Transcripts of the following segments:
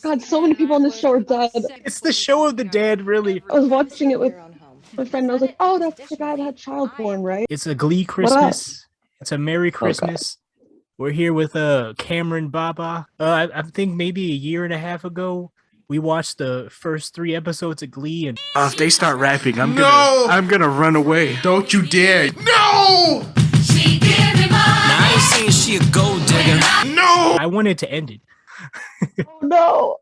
God, so many people on this show are dead. It's the show of the dead, really. I was watching it with my friend and I was like, oh, that's the guy that had child porn, right? It's a Glee What up? Christmas. It's a Merry Christmas. We're here with Cameron Baba. I think maybe a year and a half ago, we watched the first 3 episodes of Glee, and if they start rapping, I'm gonna run away. Don't you dare! No! Now I ain't saying she a gold digger. No! I wanted to end it. Oh, no.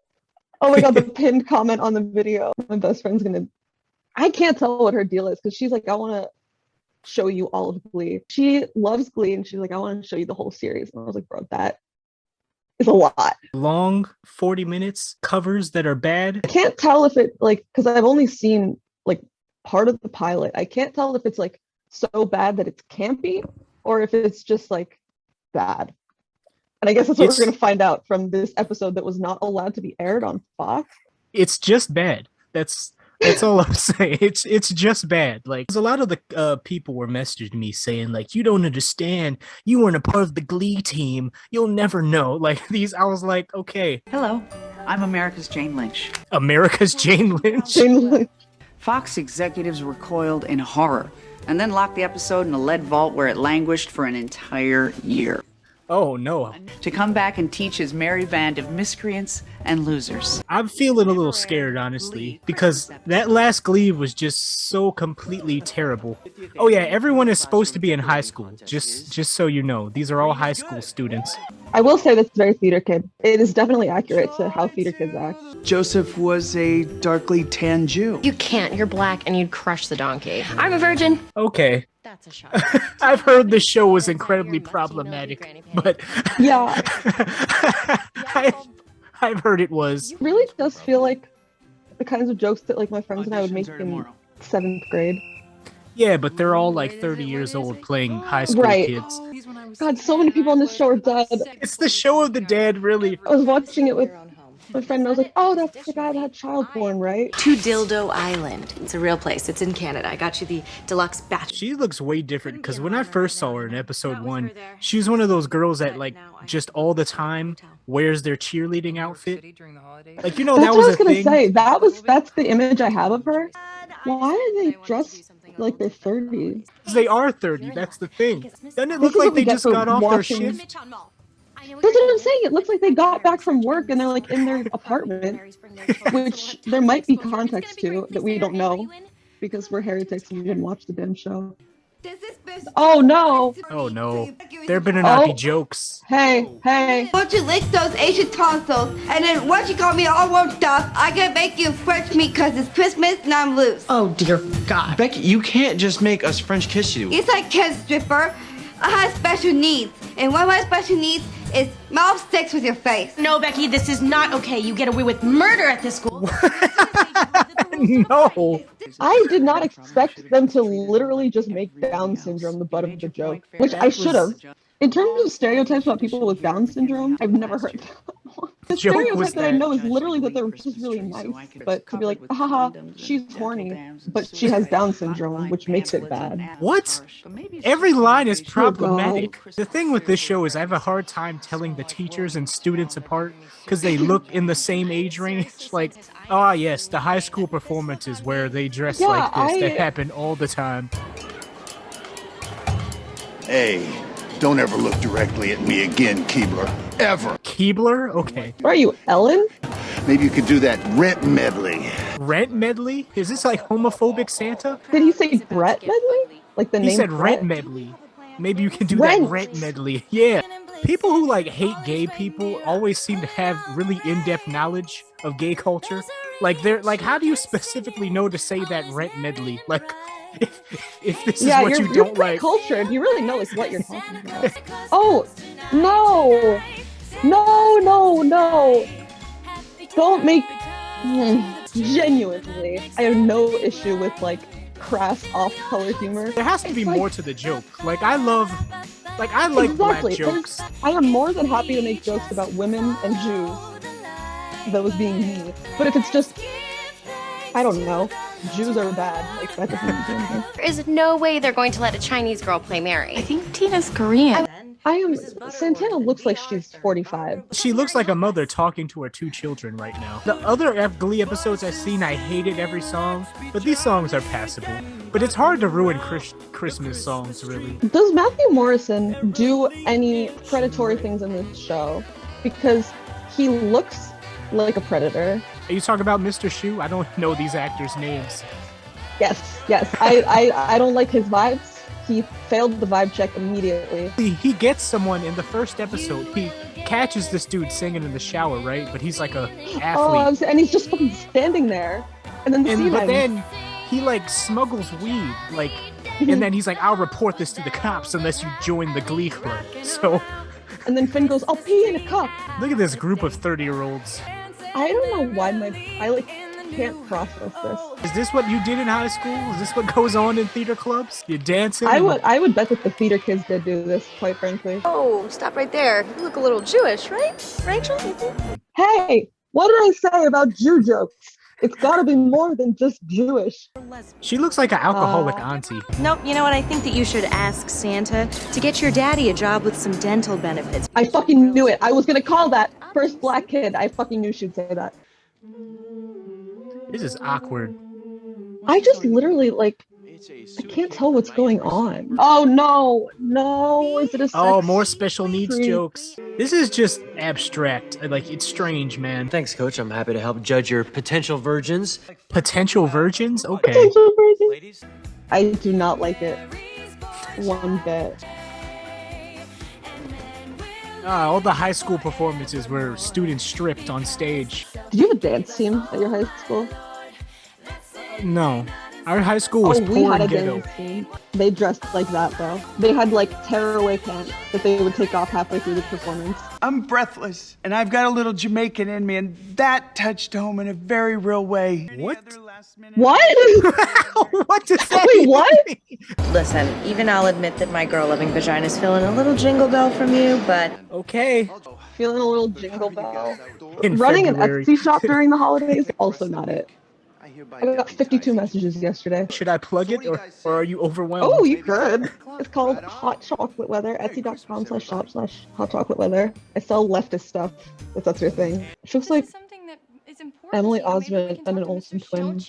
Oh my God, the pinned comment on the video. My best friend's I can't tell what her deal is because she's like, I want to show you all of Glee. She loves Glee and she's like, I want to show you the whole series. And I was like, bro, that is a lot. Long 40 minutes, covers that are bad. I can't tell if it because I've only seen like part of the pilot. I can't tell if it's like so bad that it's campy or if it's just like bad. And I guess that's what we're going to find out from this episode that was not allowed to be aired on Fox. It's just bad. That's all I'm saying. It's just bad. Like, a lot of the people were messaging me saying like, you don't understand. You weren't a part of the Glee team. You'll never know. Like these, I was like, okay. Hello, I'm America's Jane Lynch. America's Jane Lynch. Jane Lynch. Fox executives recoiled in horror and then locked the episode in a lead vault where it languished for an entire year. Oh no. To come back and teach his merry band of miscreants and losers. I'm feeling a little scared, honestly, because that last Glee was just so completely terrible. Oh yeah, everyone is supposed to be in high school. Just so you know, these are all high school students. I will say that's very theater kid. It is definitely accurate to how theater kids act. Joseph was a darkly tan Jew. You can't. You're black and you'd crush the donkey. I'm a virgin. Okay. That's a shock. I've heard the show was incredibly problematic, but Yeah. I've heard it was. It really does feel like the kinds of jokes that like my friends and I would make in 7th grade. Yeah, but they're all like 30 years old playing high school kids. God, so many people on this show are dead. It's the show of the dead, really. I was watching it with my friend and I was like, oh, that's the guy that had child porn, right? To Dildo Island. It's a real place. It's in Canada. I got you the deluxe batch. She looks way different because when I first saw her in episode 1, she was one of those girls that like just all the time wears their cheerleading outfit. Like, you know, That's that what was I was a gonna thing. say. That's the image I have of her. Why are they dressed like they're 30? They are 30. That's the thing. Doesn't it look This is like what we they get just for got off their watching- shift? That's what I'm saying. It looks like they got back from work and they're like in their apartment, which there might be context to that we don't know because we're heretics and we didn't watch the damn show. Oh no! Oh no. There better not be Oh. jokes. Hey! Once you lick those Asian tonsils, and then once you got me all warmed up, I can make you French meat because it's Christmas and I'm loose. Oh dear God. Becky, you can't just make us French kiss you. Yes, I can, stripper. I have special needs, and one of my special needs is mouth sex with your face. No, Becky, this is not okay. You get away with murder at this school. No. I did not expect them to literally just make Down syndrome the butt of the joke, which I should have. In terms of stereotypes about people with Down syndrome, I've never heard that one. The Joke was stereotype that I know is literally that they're just really nice, but to be like, haha, she's horny, but she has Down syndrome, which makes it bad. What? Every line is God. problematic. The thing with this show is I have a hard time telling the teachers and students apart because they look in the same age range. Like, ah, yes, the high school performances where they dress like this, that happen all the time. Hey, don't ever look directly at me again, Keebler. Ever. Keebler? Okay. Where are you, Ellen? Maybe you could do that rent medley. Rent medley? Is this like homophobic Santa? Did he say Brett Medley? Like the He name said Brett? rent medley. Maybe you can do Rent. that rent medley. Yeah. People who like hate gay people always seem to have really in-depth knowledge of gay culture. Like they're like, how do you specifically know to say that rent medley? Like, if this is what you're you don't pretty like. cultured. You really know like what you're talking about. Oh no, no! Don't make genuinely. I have no issue with like crass off-color humor. There has to be more to the joke. Like I like black jokes. I am more than happy to make jokes about women and Jews. That was being me. But if it's just, I don't know, Jews are bad. Like that doesn't mean anything. There is no way they're going to let a Chinese girl play Mary. I think Tina's Korean. Santana looks like she's 45. She looks like a mother talking to her 2 children right now. The other Glee episodes I've seen, I hated every song, but these songs are passable. But it's hard to ruin Christmas songs, really. Does Matthew Morrison do any predatory things in this show? Because he looks like a predator. Are you talking about Mr. Shu? I don't know these actors' names. Yes. I don't like his vibes. He failed the vibe check immediately. He gets someone in the first episode. He catches this dude singing in the shower, right? But he's like a athlete. And he's just fucking standing there. And then then he like smuggles weed, like, and then he's like, "I'll report this to the cops unless you join the Glee club." So, and then Finn goes, "I'll pee in a cup." Look at this group of 30-year-olds. I don't know why I can't process this. Is this what you did in high school? Is this what goes on in theater clubs? You're dancing? I would bet that the theater kids did do this, quite frankly. Oh, stop right there. You look a little Jewish, right, Rachel? Hey, what did I say about Jew jokes? It's gotta be more than just Jewish. She looks like an alcoholic auntie. Nope, you know what? I think that you should ask Santa to get your daddy a job with some dental benefits. I fucking knew it. I was gonna call that first black kid. I fucking knew she'd say that. This is awkward. I just literally, I can't tell what's going on. Oh, no. Is it a sex more special needs jokes. This is just abstract. Like, it's strange, man. Thanks, Coach. I'm happy to help judge your potential virgins. Potential virgins? Okay. Potential virgins? I do not like it. One bit. All the high school performances where students stripped on stage. Did you have a dance team at your high school? No. Our high school was we poor had and a ghetto. dance team. They dressed like that, though. They had, tearaway pants that they would take off halfway through the performance. I'm breathless, and I've got a little Jamaican in me, and that touched home in a very real way. What? What? What does that Wait, what? Listen, even I'll admit that my girl-loving vagina's feeling a little jingle bell from you, but... Okay. Feeling a little jingle bell. In Running February. an Etsy shop during the holidays, also not it. I got 52 messages yesterday. Should I plug it, or are you overwhelmed? Oh, you could. It's called Hot Chocolate Weather. Etsy.com/shop/hot chocolate weather. I sell leftist stuff, if that's your thing. She looks like Emily Osment and an Olsen twin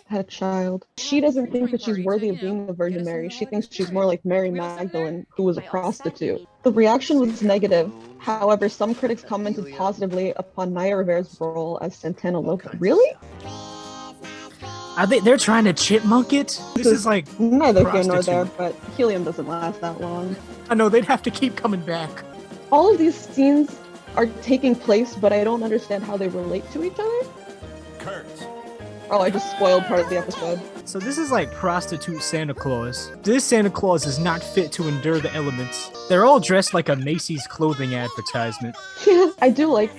had a child. She doesn't think that she's worthy of being the Virgin Mary. She thinks she's more like Mary Magdalene, who was a prostitute. The reaction was negative. However, some critics commented positively upon Naya Rivera's role as Santana Lopez. Really? They're trying to chipmunk it? This is like neither here nor there, but helium doesn't last that long. I know, they'd have to keep coming back. All of these scenes are taking place, but I don't understand how they relate to each other. Kurt. Oh, I just spoiled part of the episode. So this is like prostitute Santa Claus. This Santa Claus is not fit to endure the elements. They're all dressed like a Macy's clothing advertisement. Yeah, I do like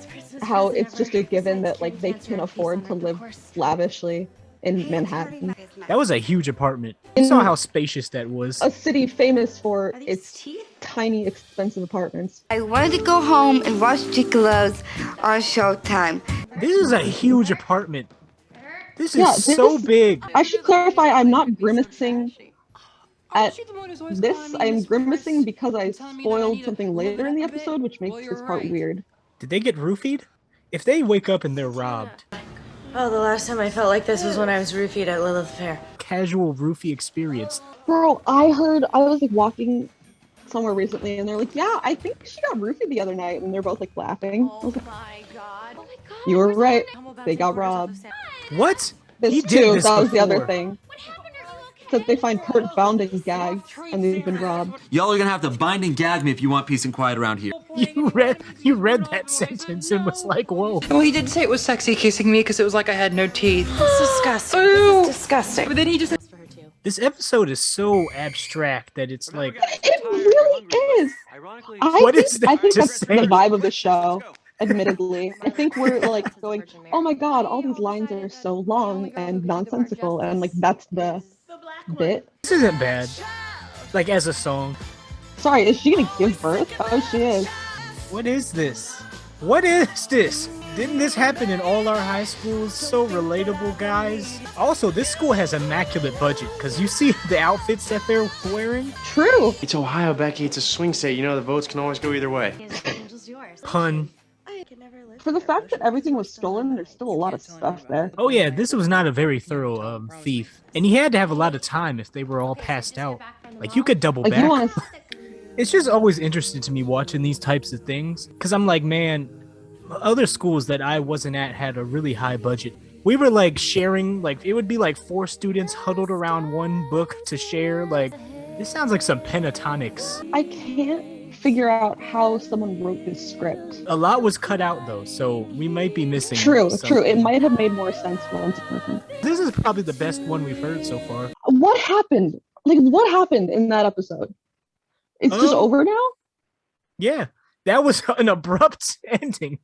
how it's just a given that they can afford to live lavishly in Manhattan. That was a huge apartment. You saw how spacious that was. A city famous for its tiny, expensive apartments. I wanted to go home and watch Chickalos on Showtime. This is a huge apartment. This is so big. I should clarify, I'm not grimacing at this. I'm grimacing because I spoiled something later in the episode, which makes this part weird. Did they get roofied? If they wake up and they're robbed. Oh, the last time I felt like this was when I was roofied at Lilith Fair. Casual roofie experience. Bro, I was walking somewhere recently and they're like, yeah, I think she got roofied the other night, and they're both laughing. I was like, my god. you were right. They got robbed. What? This too, that was the other thing. Because they find Kurt bound and gagged, and they've been robbed. Y'all are gonna have to bind and gag me if you want peace and quiet around here. You read that sentence and was like, whoa. Well, he did say it was sexy kissing me because it was like I had no teeth. It's disgusting. Ew. It's disgusting. But then he just... This episode is so abstract that it's like... It really is! I think that's the vibe of the show. Admittedly, I think we're going, oh my god, all these lines are so long and nonsensical, and that's the bit. This isn't bad. As a song. Sorry, is she gonna give birth? Oh, she is. What is this? What is this? Didn't this happen in all our high schools? So relatable, guys. Also, this school has immaculate budget because you see the outfits that they're wearing. True. It's Ohio, Becky. It's a swing state. You know the votes can always go either way. Pun. For the fact that everything was stolen, there's still a lot of stuff there. Oh yeah, this was not a very thorough thief. And he had to have a lot of time if they were all passed out. Like, you could double Like, back. you want to... It's just always interesting to me watching these types of things. Because I'm like, man, other schools that I wasn't at had a really high budget. We were like sharing, like, it would be like 4 students huddled around one book to share. Like, this sounds like some pentatonics. I can't figure out how someone wrote this script. A lot was cut out though, so we might be missing True. something. It might have made more sense once person. This is probably the best one we've heard so far. What happened? Like, what happened in that episode? It's just over now? Yeah, that was an abrupt ending.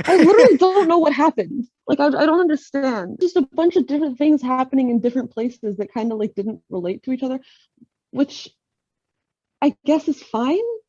I literally don't know what happened. Like, I don't understand. Just a bunch of different things happening in different places that kind of like didn't relate to each other, which I guess is fine.